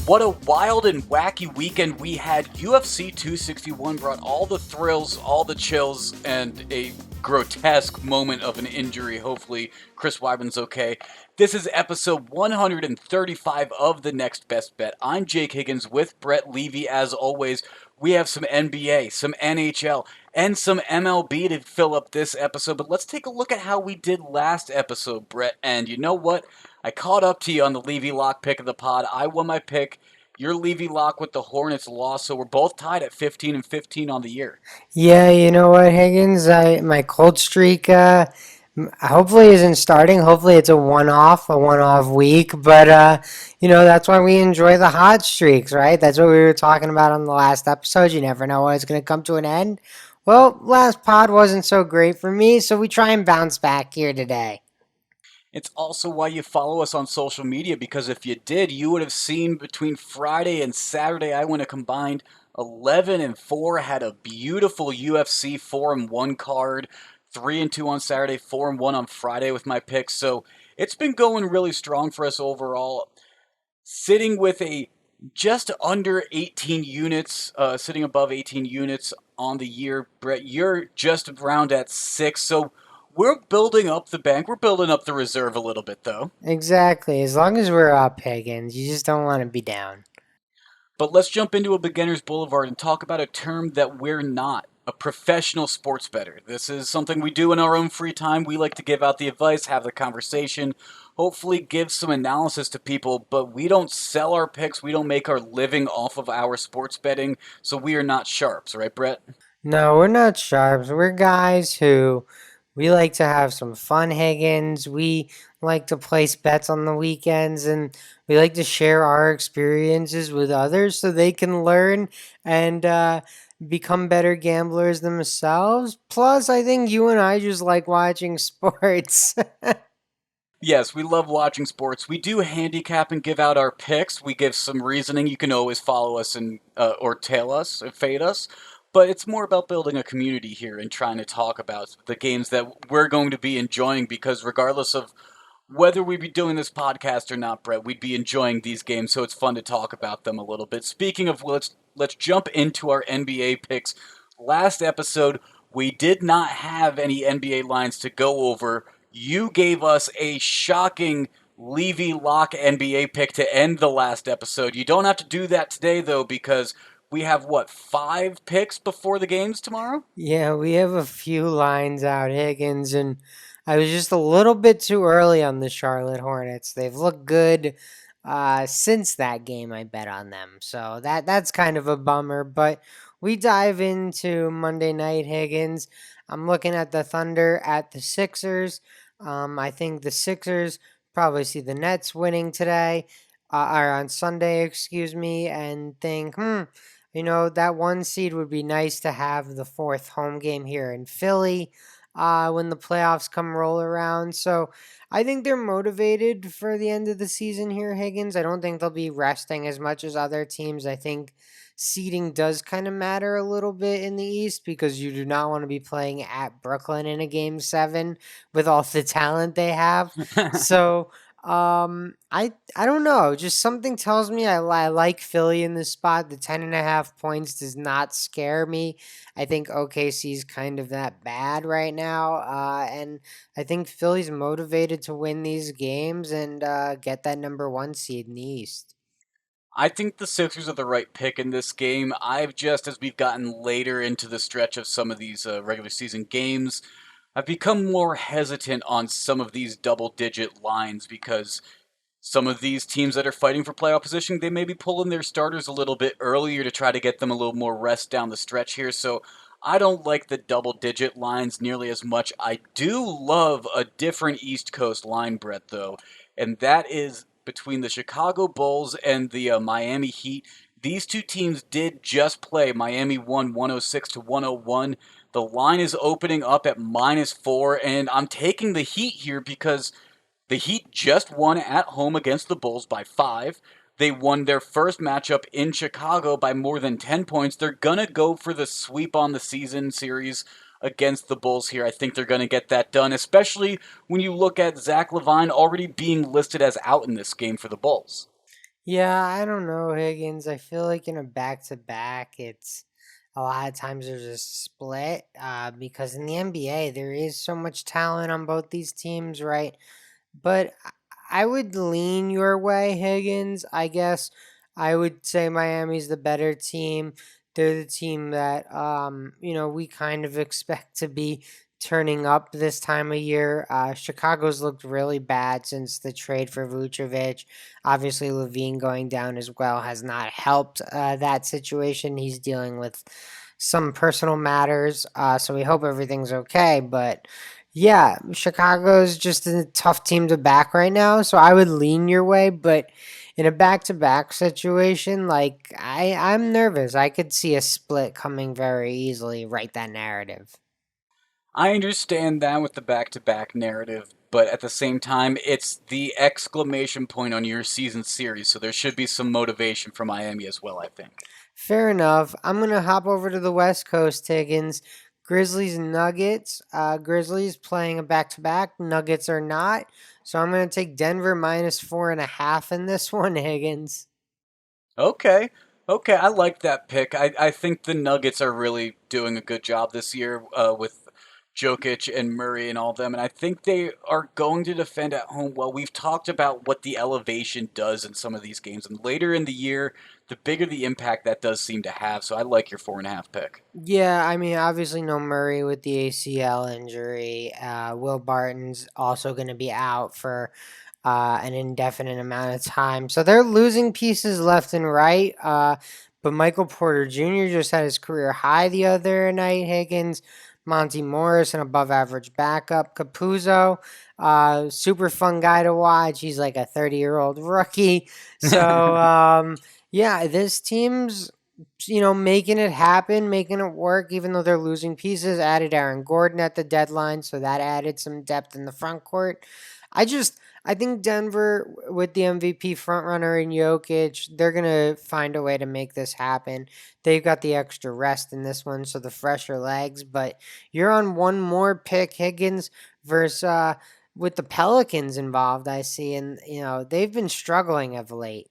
What a wild and wacky weekend we had. UFC 261 brought all the thrills, all the chills, and a grotesque moment of an injury. Hopefully, Chris Weidman's okay. This is episode 135 of The Next Best Bet. I'm Jake Higgins with Brett Levy. As always, we have some NBA, some NHL, and some MLB to fill up this episode. But let's take a look at how we did last episode, Brett. And you know what? I caught up to you on the Levy Lock pick of the pod. I won my pick. Your Levy Lock with the Hornets lost, so we're both tied at 15 and 15 on the year. Yeah, you know what, Higgins? My cold streak hopefully isn't starting. Hopefully it's a one-off week. But that's why we enjoy the hot streaks, right? That's what we were talking about on the last episode. You never know when it's going to come to an end. Well, last pod wasn't so great for me, so we try and bounce back here today. It's also why you follow us on social media, because if you did, you would have seen between Friday and Saturday, I went a combined 11 and 4, had a beautiful UFC 4 and 1 card, 3 and 2 on Saturday, 4 and 1 on Friday with my picks. So it's been going really strong for us overall. Sitting with a just under 18 units, sitting above 18 units on the year. Brett, you're just around at 6. So we're building up the bank. We're building up the reserve a little bit, though. Exactly. As long as we're up, Higgins, you just don't want to be down. But let's jump into a beginner's boulevard and talk about a term that we're not. A professional sports bettor. This is something we do in our own free time. We like to give out the advice, have the conversation, hopefully give some analysis to people, but we don't sell our picks. We don't make our living off of our sports betting, so we are not sharps, right, Brett? No, we're not sharps. We're guys who we like to have some fun, Higgins. We like to place bets on the weekends and we like to share our experiences with others so they can learn and become better gamblers themselves. Plus, I think you and I just like watching sports. Yes, we love watching sports. We do handicap and give out our picks. We give some reasoning. You can always follow us and or tail us, or fade us. But it's more about building a community here and trying to talk about the games that we're going to be enjoying. Because regardless of whether we be doing this podcast or not, Brett, we'd be enjoying these games. So it's fun to talk about them a little bit. Speaking of, let's jump into our NBA picks. Last episode, we did not have any NBA lines to go over. You gave us a shocking Levy Lock NBA pick to end the last episode. You don't have to do that today, though, because we have, 5 picks before the games tomorrow? Yeah, we have a few lines out, Higgins, and I was just a little bit too early on the Charlotte Hornets. They've looked good since that game I bet on them. So that's kind of a bummer, but we dive into Monday night, Higgins. I'm looking at the Thunder at the Sixers. I think the Sixers probably see the Nets winning today, or on Sunday, excuse me, and think, that one seed would be nice to have the fourth home game here in Philly when the playoffs come roll around. So I think they're motivated for the end of the season here, Higgins. I don't think they'll be resting as much as other teams. I think seeding does kind of matter a little bit in the East because you do not want to be playing at Brooklyn in a game 7 with all the talent they have. So I don't know. Just something tells me I like Philly in this spot. The 10.5 points does not scare me. I think OKC's kind of that bad right now, and I think Philly's motivated to win these games and get that number 1 seed in the East. I think the Sixers are the right pick in this game. I've just, as we've gotten later into the stretch of some of these regular season games, I've become more hesitant on some of these double-digit lines because some of these teams that are fighting for playoff position, they may be pulling their starters a little bit earlier to try to get them a little more rest down the stretch here. So I don't like the double-digit lines nearly as much. I do love a different East Coast line, Brett, though, and that is between the Chicago Bulls and the Miami Heat. These two teams did just play. Miami won 106 to 101. The line is opening up at -4, and I'm taking the Heat here because the Heat just won at home against the Bulls by 5. They won their first matchup in Chicago by more than 10 points. They're going to go for the sweep on the season series against the Bulls here. I think they're going to get that done, especially when you look at Zach LaVine already being listed as out in this game for the Bulls. Yeah, I don't know, Higgins. I feel like in a back to back, it's a lot of times there's a split because in the NBA, there is so much talent on both these teams, right? But I would lean your way, Higgins. I guess I would say Miami's the better team. They're the team that we kind of expect to be turning up this time of year. Chicago's looked really bad since the trade for Vucevic. Obviously, Levine going down as well has not helped that situation. He's dealing with some personal matters, so we hope everything's okay. But yeah, Chicago's just a tough team to back right now, so I would lean your way, but in a back-to-back situation, like I'm nervous. I could see a split coming very easily, right that narrative. I understand that with the back-to-back narrative, but at the same time, it's the exclamation point on your season series, so there should be some motivation for Miami as well, I think. Fair enough. I'm gonna hop over to the West Coast, Higgins. Grizzlies and Nuggets. Grizzlies playing a back-to-back. Nuggets are not. So I'm gonna take Denver minus 4.5 in this one, Higgins. Okay. Okay, I like that pick. I think the Nuggets are really doing a good job this year with Jokic and Murray and all them, and I think they are going to defend at home well. We've talked about what the elevation does in some of these games, and later in the year, the bigger the impact that does seem to have. So I like your 4.5 pick. Yeah, I mean, obviously no Murray with the ACL injury. Will Barton's also going to be out for an indefinite amount of time. So they're losing pieces left and right. But Michael Porter Jr. just had his career high the other night. Higgins, Monty Morris, an above average backup. Capuzzo, super fun guy to watch. He's like a 30-year-old rookie. So, yeah, this team's making it happen, making it work, even though they're losing pieces. Added Aaron Gordon at the deadline, so that added some depth in the front court. I think Denver with the MVP frontrunner in Jokic, they're gonna find a way to make this happen. They've got the extra rest in this one, so the fresher legs. But you're on one more pick, Higgins versus with the Pelicans involved. I see, and they've been struggling of late.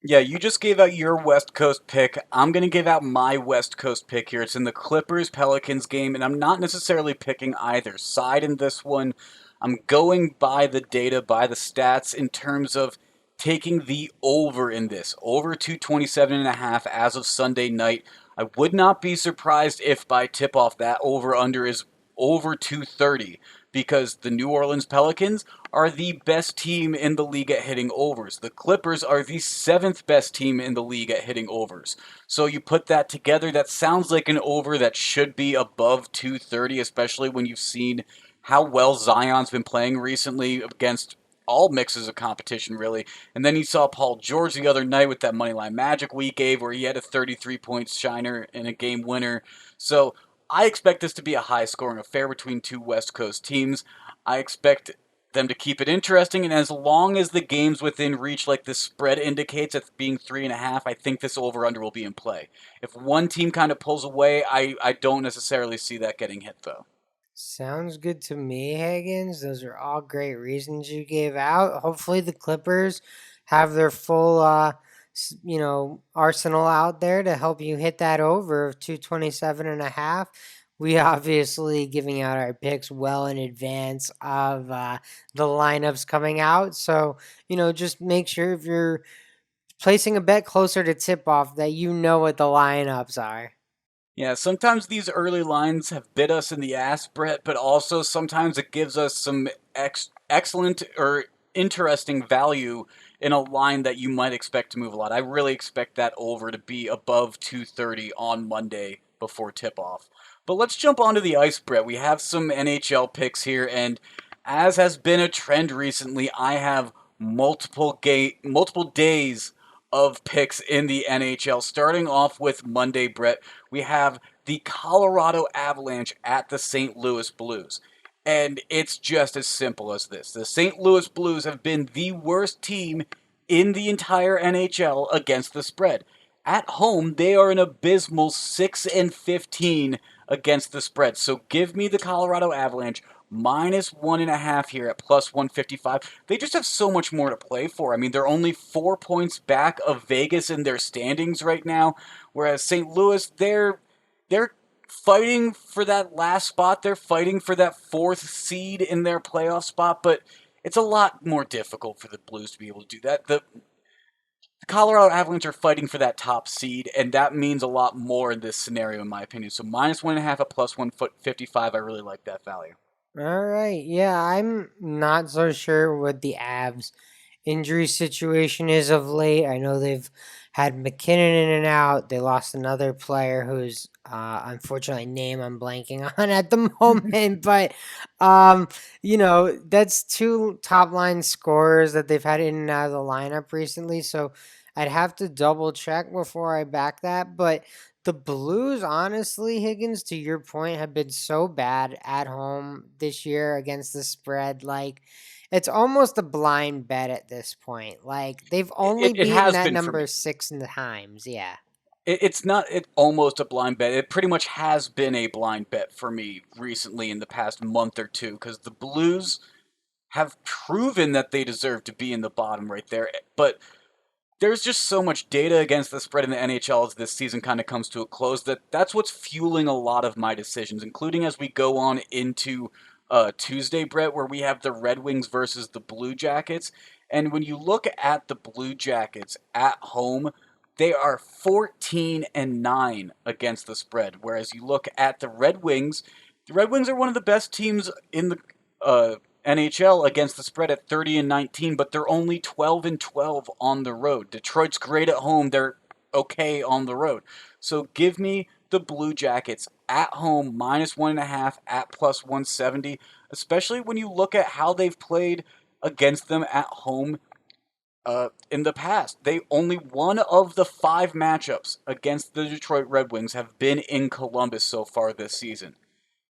Yeah, you just gave out your West Coast pick. I'm going to give out my West Coast pick here. It's in the Clippers Pelicans game, and I'm not necessarily picking either side in this one. I'm going by the data, by the stats in terms of taking the over in this. Over 227.5 as of Sunday night. I would not be surprised if by tip off that over under is over 230 because the New Orleans Pelicans are the best team in the league at hitting overs. The Clippers are the seventh best team in the league at hitting overs. So you put that together, that sounds like an over that should be above 230, especially when you've seen how well Zion's been playing recently against all mixes of competition, really. And then you saw Paul George the other night with that Moneyline Magic we gave, where he had a 33-point shiner in a game winner. So I expect this to be a high scoring affair between two West Coast teams. I expect them to keep it interesting, and as long as the game's within reach, like the spread indicates, at being 3.5, I think this over under will be in play. If one team kind of pulls away, I don't necessarily see that getting hit though. Sounds good to me, Higgins. Those are all great reasons you gave out. Hopefully, the Clippers have their full, arsenal out there to help you hit that over of 227.5. We obviously giving out our picks well in advance of the lineups coming out. So, just make sure if you're placing a bet closer to tip off that you know what the lineups are. Yeah, sometimes these early lines have bit us in the ass, Brett, but also sometimes it gives us some excellent or interesting value in a line that you might expect to move a lot. I really expect that over to be above 230 on Monday before tip off. But let's jump onto the ice, Brett. We have some NHL picks here, and as has been a trend recently, I have multiple days of picks in the NHL. Starting off with Monday, Brett, we have the Colorado Avalanche at the St. Louis Blues. And it's just as simple as this. The St. Louis Blues have been the worst team in the entire NHL against the spread. At home, they are an abysmal 6 and 15 against the spread. So give me the Colorado Avalanche -1.5 here at +155. They just have so much more to play for. I mean, they're only 4 points back of Vegas in their standings right now, whereas St. Louis, they're fighting for that last spot. They're fighting for that fourth seed in their playoff spot, but it's a lot more difficult for the Blues to be able to do that. The Colorado Avalanche are fighting for that top seed, and that means a lot more in this scenario, in my opinion. So -1.5 at +155, I really like that value. All right. Yeah, I'm not so sure what the Avs injury situation is of late. I know they've had McKinnon in and out. They lost another player who's unfortunately name I'm blanking on at the moment, but um, that's two top line scorers that they've had in and out of the lineup recently. So I'd have to double check before I back that, but. The Blues, honestly, Higgins, to your point, have been so bad at home this year against the spread. Like, it's almost a blind bet at this point. Like, they've only It beaten has that been for number me. 6 times. Yeah. It's not almost a blind bet. It pretty much has been a blind bet for me recently in the past month or two because the Blues have proven that they deserve to be in the bottom right there. But there's just so much data against the spread in the NHL as this season kind of comes to a close that's what's fueling a lot of my decisions, including as we go on into Tuesday, Brett, where we have the Red Wings versus the Blue Jackets. And when you look at the Blue Jackets at home, they are 14-9 against the spread. Whereas you look at the Red Wings are one of the best teams in the NHL against the spread at 30-19, but they're only 12-12 on the road. Detroit's great at home; they're okay on the road. So give me the Blue Jackets at home -1.5 at +170. Especially when you look at how they've played against them at home in the past. They only one of the 5 matchups against the Detroit Red Wings have been in Columbus so far this season.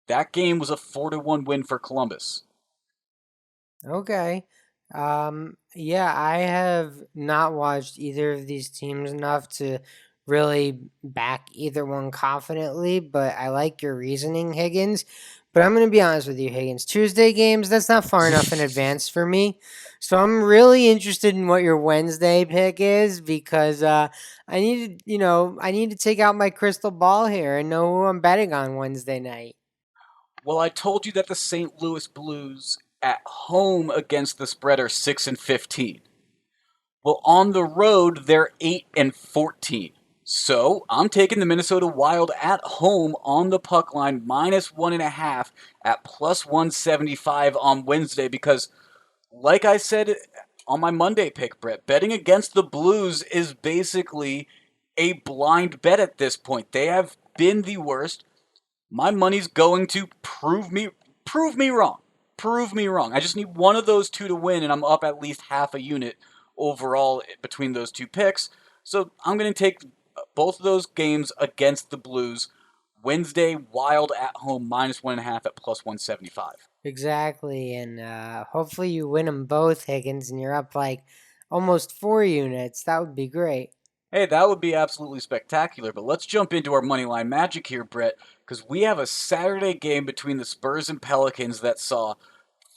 That game was a 4-1 win for Columbus. Okay. Yeah, I have not watched either of these teams enough to really back either one confidently, but I like your reasoning, Higgins. But I'm going to be honest with you, Higgins. Tuesday games, that's not far enough in advance for me. So I'm really interested in what your Wednesday pick is because I need to take out my crystal ball here and know who I'm betting on Wednesday night. Well, I told you that the St. Louis Blues at home against the spread are 6-15. Well, on the road they're 8-14. So I'm taking the Minnesota Wild at home on the puck line -1.5 at +175 on Wednesday because, like I said on my Monday pick, Brett, betting against the Blues is basically a blind bet at this point. They have been the worst. My money's going to prove me wrong. Prove me wrong. I just need one of those two to win, and I'm up at least half a unit overall between those two picks. So I'm going to take both of those games against the Blues. Wednesday, Wild at home -1.5 at +175. Exactly, and hopefully you win them both, Higgins, and you're up like almost 4 units. That would be great. Hey, that would be absolutely spectacular. But let's jump into our Moneyline Magic here, Brett, because we have a Saturday game between the Spurs and Pelicans that saw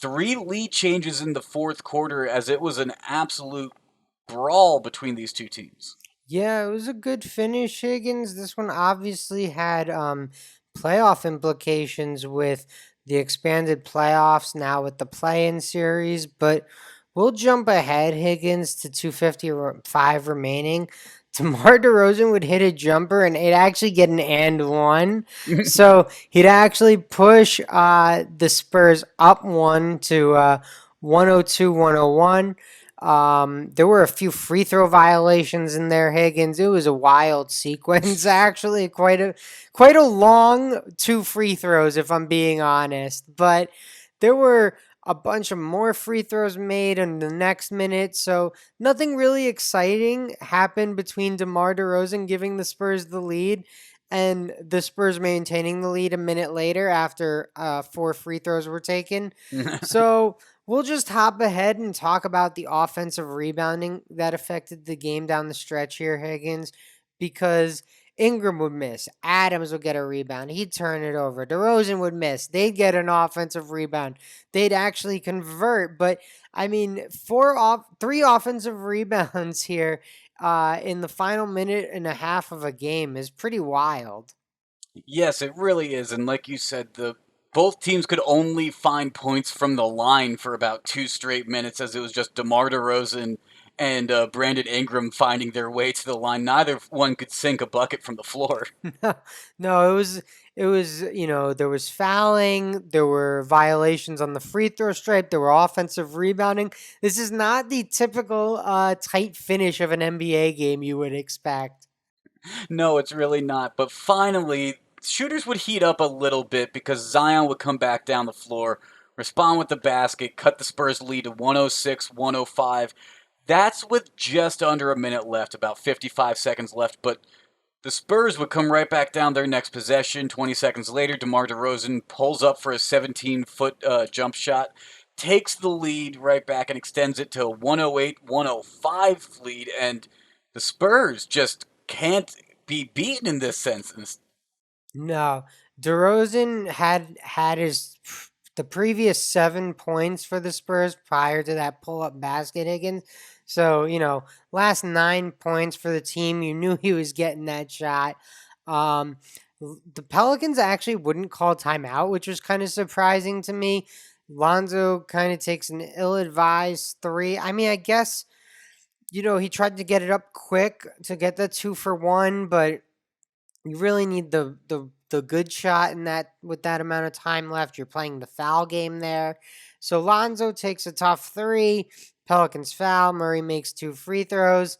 3 lead changes in the fourth quarter as it was an absolute brawl between these two teams. Yeah, it was a good finish, Higgins. This one obviously had playoff implications with the expanded playoffs now with the play-in series, but we'll jump ahead, Higgins, to 255 remaining. DeMar DeRozan would hit a jumper and it'd actually get an and one. So he'd actually push the Spurs up one to 102 101. There were a few free throw violations in there, Higgins. It was a wild sequence, actually. Quite a long 2 free throws, if I'm being honest. But there were a bunch of more free throws made in the next minute, so nothing really exciting happened between DeMar DeRozan giving the Spurs the lead and the Spurs maintaining the lead a minute later after 4 free throws were taken. So we'll just hop ahead and talk about the offensive rebounding that affected the game down the stretch here, Higgins, because Ingram would miss. Adams would get a rebound. He'd turn it over. DeRozan would miss. They'd get an offensive rebound. They'd actually convert. But I mean, three offensive rebounds here in the final minute and a half of a game is pretty wild. Yes, it really is. And like you said, the both teams could only find points from the line for about 2 straight minutes, as it was just DeMar DeRozan and Brandon Ingram finding their way to the line. Neither one could sink a bucket from the floor. No, it was there was fouling, there were violations on the free throw stripe, there were offensive rebounding. This is not the typical tight finish of an NBA game you would expect. No, it's really not. But finally, shooters would heat up a little bit because Zion would come back down the floor, respond with the basket, cut the Spurs lead to 106 105. That's with just under a minute left, about 55 seconds left. But the Spurs would come right back down their next possession. 20 seconds later, DeMar DeRozan pulls up for a 17-foot jump shot, takes the lead right back and extends it to a 108-105 lead. And the Spurs just can't be beaten in this sense. No, DeRozan had his the previous 7 points for the Spurs prior to that pull up basket, Higgins. So last 9 points for the team. You knew he was getting that shot. Um, the Pelicans actually wouldn't call timeout, which was kind of surprising to me. Lonzo kind of takes an ill-advised three. I mean, I guess he tried to get it up quick to get the 2-for-1, but you really need the good shot in that with that amount of time left. You're playing the foul game there. So Lonzo takes a tough three. Pelicans foul. Murray makes 2 free throws.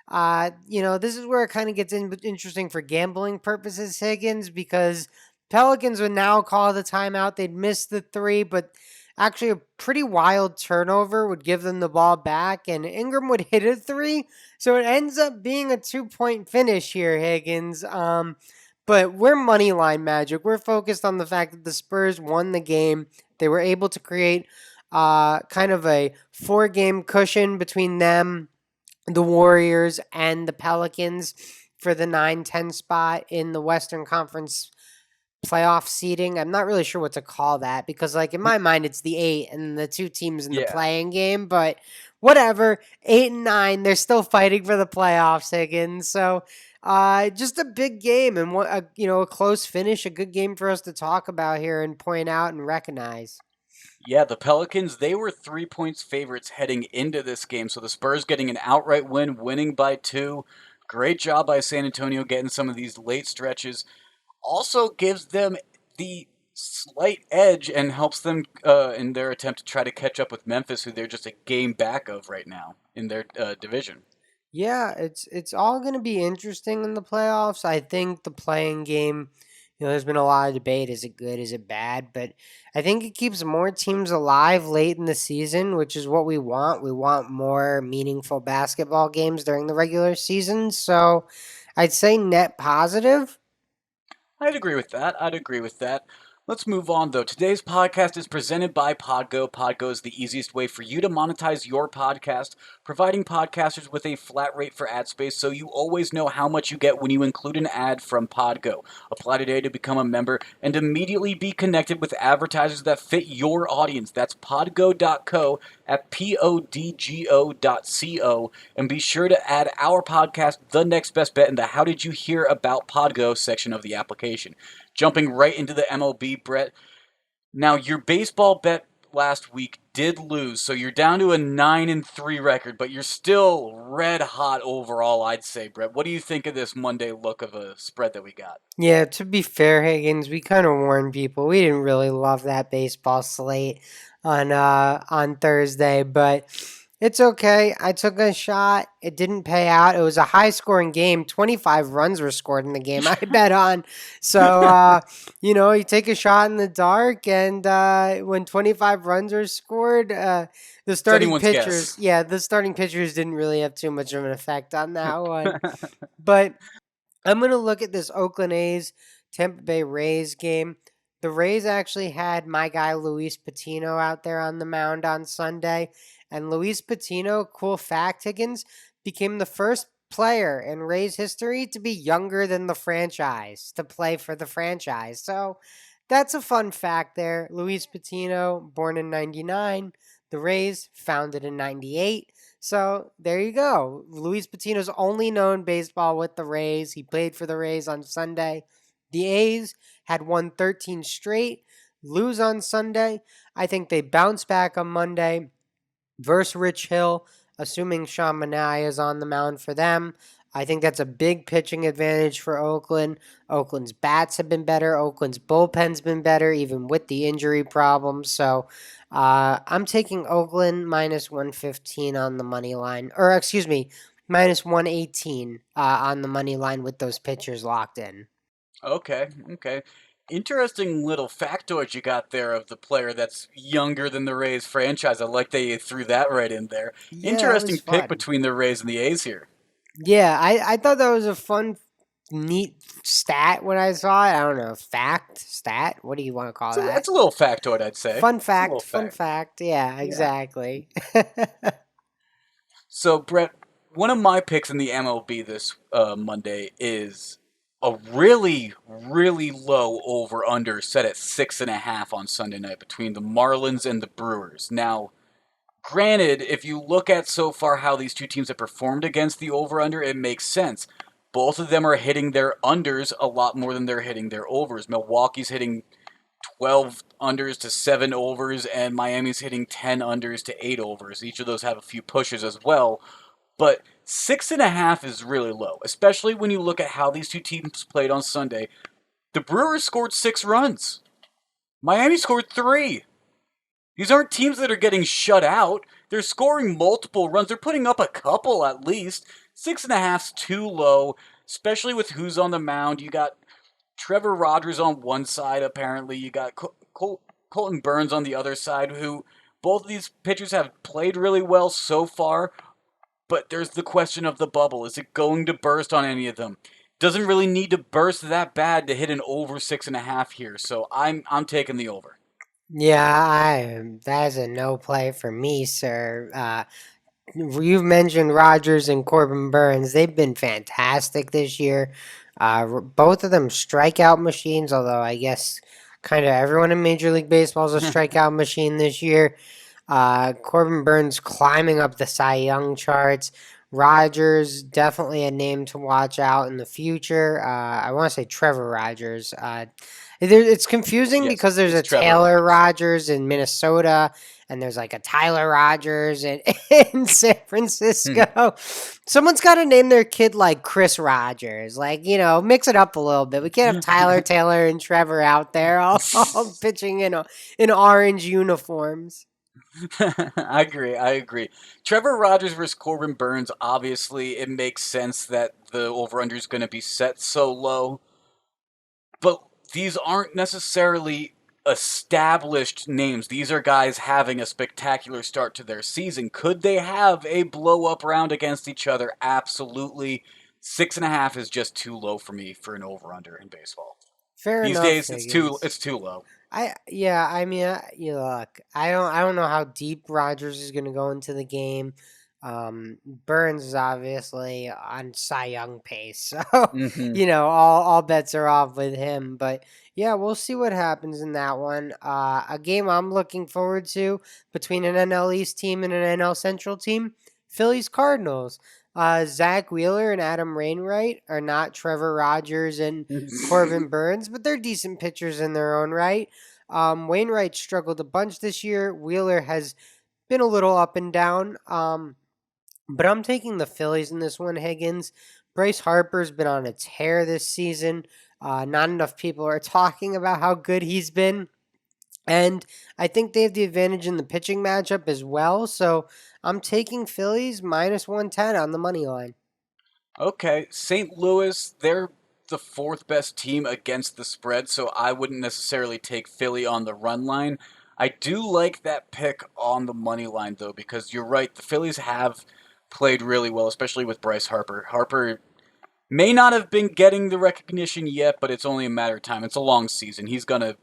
This is where it kind of gets interesting for gambling purposes, Higgins, because Pelicans would now call the timeout. They'd miss the three, but actually a pretty wild turnover would give them the ball back, and Ingram would hit a three. So it ends up being a 2-point finish here, Higgins. But we're Moneyline Magic. We're focused on the fact that the Spurs won the game. They were able to create kind of a 4-game cushion between them, the Warriors, and the Pelicans for the 9-10 spot in the Western Conference playoff seeding. I'm not really sure what to call that because, in my mind, it's the 8 and the 2 teams in the Yeah. playing game. But whatever, 8 and 9, they're still fighting for the playoffs, Higgins. So, just a big game and a close finish, a good game for us to talk about here and point out and recognize. Yeah, the Pelicans, they were 3 points favorites heading into this game. So the Spurs getting an outright win, winning by 2. Great job by San Antonio getting some of these late stretches. Also gives them the slight edge and helps them in their attempt to try to catch up with Memphis, who they're just a game back of right now in their division. Yeah, it's all going to be interesting in the playoffs. I think the playing game, there's been a lot of debate. Is it good? Is it bad? But I think it keeps more teams alive late in the season, which is what we want. We want more meaningful basketball games during the regular season. So I'd say net positive. I'd agree with that. I'd agree with that. Let's move on, though. Today's podcast is presented by Podgo. Podgo is the easiest way for you to monetize your podcast, providing podcasters with a flat rate for ad space so you always know how much you get when you include an ad from Podgo. Apply today to become a member and immediately be connected with advertisers that fit your audience. That's podgo.co at podgo.co, and be sure to add our podcast, The Next Best Bet, in the How Did You Hear About Podgo section of the application. Jumping right into the MLB, Brett. Now, your baseball bet last week did lose, so you're down to a 9-3 record, but you're still red hot overall, I'd say, Brett. What do you think of this Monday look of a spread that we got? Yeah, to be fair, Higgins, we kind of warned people. We didn't really love that baseball slate on Thursday, but it's okay. I took a shot. It didn't pay out. It was a high-scoring game. 25 runs were scored in the game I bet on. So, you take a shot in the dark, and when 25 runs are scored, the starting Anyone's pitchers, guess. yeah, the starting pitchers didn't really have too much of an effect on that one. But I'm going to look at this Oakland A's Tampa Bay Rays game. The Rays actually had my guy Luis Patino out there on the mound on Sunday. And Luis Patino, cool fact, Higgins, became the first player in Rays history to be younger than the franchise, to play for the franchise. So that's a fun fact there. Luis Patino, born in 99. The Rays, founded in 98. So there you go. Luis Patino's only known baseball with the Rays. He played for the Rays on Sunday. The A's had won 13 straight, lose on Sunday. I think they bounce back on Monday versus Rich Hill, assuming Sean Manaea is on the mound for them. I think that's a big pitching advantage for Oakland. Oakland's bats have been better. Oakland's bullpen's been better, even with the injury problems. So I'm taking Oakland minus 115 on the money line. Or, excuse me, minus 118 on the money line with those pitchers locked in. Okay, okay. Interesting little factoid you got there of the player that's younger than the Rays franchise. I like that you threw that right in there. Yeah, that was Interesting pick fun. between the Rays and the A's here. Yeah, I thought that was a fun, neat stat when I saw it. I don't know, fact, stat. What do you want to call It's that? a little factoid, I'd say. Fun It's a little fact, fun fact. fact. Yeah, Yeah. exactly. So, Brett, one of my picks in the MLB this Monday is a really, really low over under set at 6.5 on Sunday night between the Marlins and the Brewers. Now, granted, if you look at so far how these two teams have performed against the over under, it makes sense. Both of them are hitting their unders a lot more than they're hitting their overs. Milwaukee's hitting 12 unders to 7 overs, and Miami's hitting 10 unders to 8 overs. Each of those have a few pushes as well. But 6.5 is really low, especially when you look at how these two teams played on Sunday. The Brewers scored 6 runs. Miami scored 3. These aren't teams that are getting shut out. They're scoring multiple runs. They're putting up a couple at least. 6.5's too low, especially with who's on the mound. You got Trevor Rogers on one side, apparently. You got Colton Burns on the other side, who both of these pitchers have played really well so far. But there's the question of the bubble. Is it going to burst on any of them? Doesn't really need to burst that bad to hit an over 6.5 here. So I'm taking the over. Yeah, that is a no play for me, sir. You've mentioned Rogers and Corbin Burns. They've been fantastic this year. Both of them strikeout machines, although I guess kind of everyone in Major League Baseball is a strikeout machine this year. Corbin Burns climbing up the Cy Young charts. Rogers, definitely a name to watch out in the future. I want to say Trevor Rogers. It's confusing Yes, because there's it's a Trevor Taylor Rogers. Rogers in Minnesota, and there's like a Tyler Rogers in San Francisco. Someone's got to name their kid like Chris Rogers. Like, mix it up a little bit. We can't have Tyler, Taylor, and Trevor out there all pitching in orange uniforms. I agree. I agree. Trevor Rogers versus Corbin Burns, obviously, it makes sense that the over-under is going to be set so low. But these aren't necessarily established names. These are guys having a spectacular start to their season. Could they have a blow-up round against each other? Absolutely. 6.5 is just too low for me for an over-under in baseball. Fair These enough, days, it's too Higgins. it's too low. I mean, you look. I don't know how deep Rogers is going to go into the game. Burns is obviously on Cy Young pace, so Hmm. all bets are off with him. But yeah, we'll see what happens in that one. A game I'm looking forward to between an NL East team and an NL Central team: Phillies Cardinals. Zach Wheeler and Adam Wainwright are not Trevor Rogers and Corbin Burns, but they're decent pitchers in their own right. Wainwright struggled a bunch this year. Wheeler has been a little up and down. But I'm taking the Phillies in this one, Higgins. Bryce Harper's been on a tear this season. Not enough people are talking about how good he's been. And I think they have the advantage in the pitching matchup as well. So I'm taking Phillies minus 110 on the money line. Okay, St. Louis, they're the fourth best team against the spread, so I wouldn't necessarily take Philly on the run line. I do like that pick on the money line, though, because you're right. The Phillies have played really well, especially with Bryce Harper. Harper may not have been getting the recognition yet, but it's only a matter of time. It's a long season. He's gonna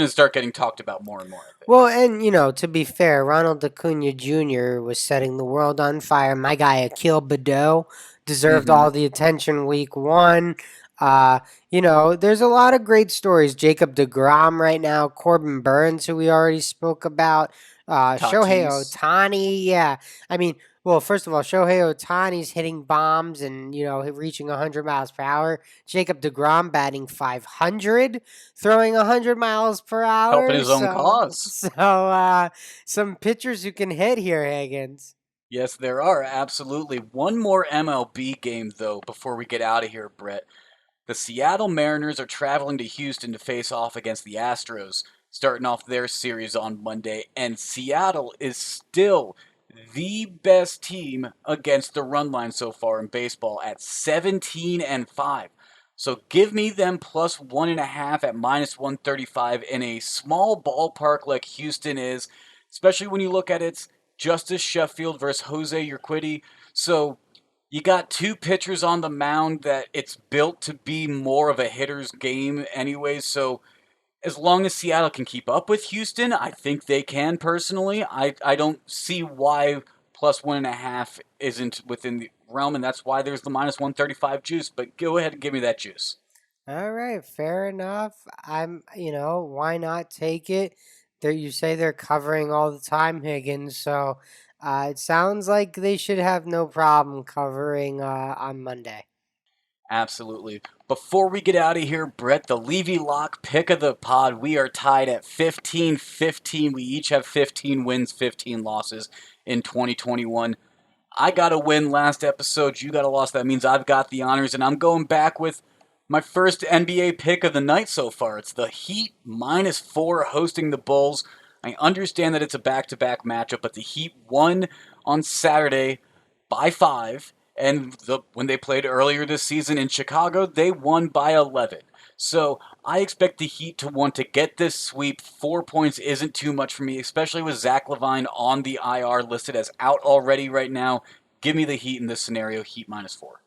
start getting talked about more and more, I think. Well, and to be fair, Ronald Acuna Jr. was setting the world on fire. My guy Akil Badeau deserved Mm-hmm. all the attention week one. Uh, there's a lot of great stories. Jacob DeGrom right now, Corbin Burns, who we already spoke about, Shohei Tatis. Ohtani. Yeah, I mean, well, first of all, Shohei Ohtani's hitting bombs and reaching 100 miles per hour. Jacob DeGrom batting 500, throwing 100 miles per Helping hour. his own So, cause. some pitchers who can hit here, Higgins. Yes, there are, absolutely. One more MLB game, though, before we get out of here, Brett. The Seattle Mariners are traveling to Houston to face off against the Astros, starting off their series on Monday, and Seattle is still the best team against the run line so far in baseball at 17-5. So give me them plus 1.5 at minus 135 in a small ballpark like Houston is, especially when you look at it's Justice Sheffield versus Jose Urquidy. So you got two pitchers on the mound that it's built to be more of a hitter's game anyways. So as long as Seattle can keep up with Houston, I think they can personally. I don't see why plus 1.5 isn't within the realm, and that's why there's the minus 135 juice. But go ahead and give me that juice. All right, fair enough. Why not take it? You say they're covering all the time, Higgins. So it sounds like they should have no problem covering on Monday. Absolutely. Before we get out of here, Brett, the Levy Lock pick of the pod, we are tied at 15-15. We each have 15 wins, 15 losses in 2021. I got a win last episode. You got a loss. That means I've got the honors, and I'm going back with my first NBA pick of the night so far. It's the Heat -4 hosting the Bulls. I understand that it's a back-to-back matchup, but the Heat won on Saturday by 5. And when they played earlier this season in Chicago, they won by 11. So I expect the Heat to want to get this sweep. 4 points isn't too much for me, especially with Zach LaVine on the IR listed as out already right now. Give me the Heat in this scenario, Heat -4.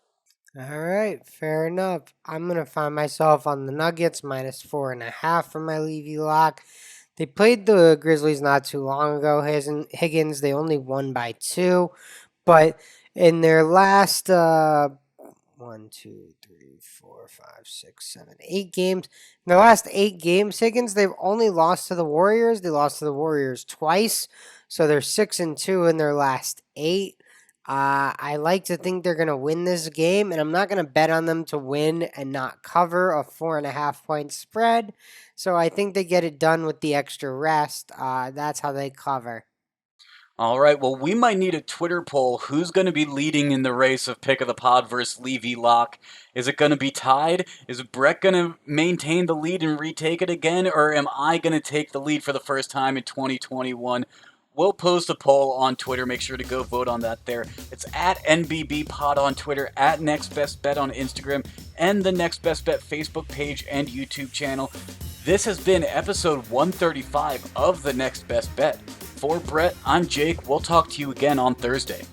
All right, fair enough. I'm gonna find myself on the Nuggets -4.5 for my Levy Lock. They played the Grizzlies not too long ago. Higgins, they only won by 2. But in their last 8 games, in their last 8 games, Higgins, they've only lost to the Warriors. They lost to the Warriors twice, so they're 6-2 in their last 8. I like to think they're gonna win this game, and I'm not gonna bet on them to win and not cover a 4.5 point spread. So I think they get it done with the extra rest. That's how they cover. All right, well, we might need a Twitter poll. Who's going to be leading in the race of pick of the pod versus Levy Lock? Is it going to be tied? Is Brett going to maintain the lead and retake it again? Or am I going to take the lead for the first time in 2021? We'll post a poll on Twitter. Make sure to go vote on that there. It's at NBB Pod on Twitter, at Next Best Bet on Instagram, and the Next Best Bet Facebook page and YouTube channel. This has been episode 135 of the Next Best Bet. For Brett, I'm Jake. We'll talk to you again on Thursday.